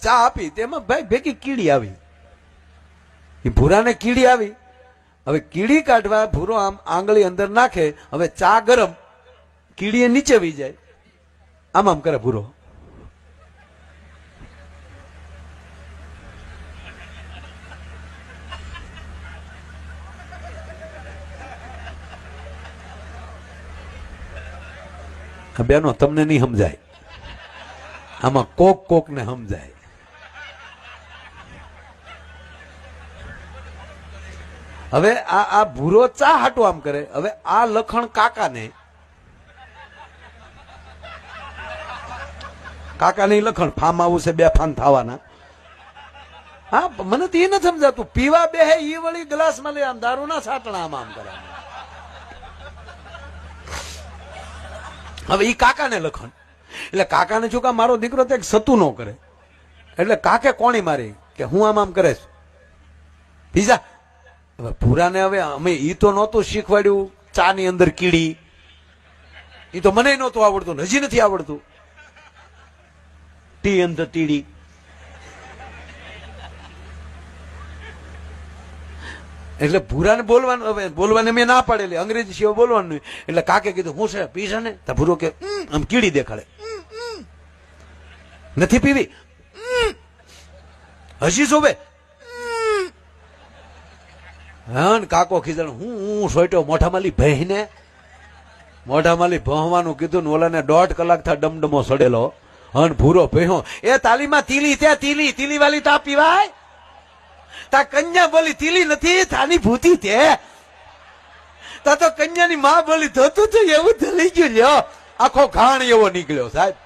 ચા આપી તેમાં ભાઈ ભેગી કીડી આવી, એ ભૂરાને કીડી આવી. હવે કીડી કાઢવા ભૂરો આમ આંગળી અંદર નાખે, હવે ચા ગરમ, કીડી નીચે વી જાય, આમ આમ કરે ભૂરો. બેનો તમને નહીં સમજાય, આમાં કોક ને સમજાય. હવે આ ભૂરો ચા હાટું આમ કરે. હવે આ લખણ કાકાને લખણ ફાર્મ હાઉસ બે ફાન થવાના. હા, મને તો એ નથી સમજાતું. પીવા બે ઈ વળી ગ્લાસ માં લે, આમ દારૂ ના સાટણા આમ આમ કરે. હવે ઈ કાકાને લખણ, એટલે કાકાને શું કા મારો દીકરો તો એક સતું નો કરે, એટલે કાકે કોણી મારી કે હું આમ આમ કરે બીજા. હવે ભૂરાને હવે અમે ઈ તો નહોતું શીખવાડ્યું ચા ની અંદર કીડી, ઈ તો મને નહોતું આવડતું, હજી નથી આવડતું. ટી અંદર તીડી. એટલે ભૂરાને બોલવાનું, હવે બોલવાને મેં ના પાડેલી, અંગ્રેજી સિવાય બોલવાનું નહીં. એટલે કાકે કીધું હું છે પીશે ને? તો ભૂરો કે આમ કીડી દેખાડે, નથી પીવી, હજી શોભે. હા, કાકો ખીજણ હું સોટ્યો મોઢામાલી ભહીને, મોઢામાલી ભહવાનું કીધું ને ઓલાને 1.5 કલાક થા ડમડમો સડેલો. હન ભૂરો ભહ્યો. એ તાલીમાં તીલી ત્યાં તીલી વાલી તા પીવાય? તા કન્યા બોલી તીલી નથી, તાની ભૂતી તે. તા તો કન્યાની માં બોલી ધોતું થયું, એવું થઈ ગયું લ્યો, આખો ઘાણ એવો નીકળ્યો સાહેબ.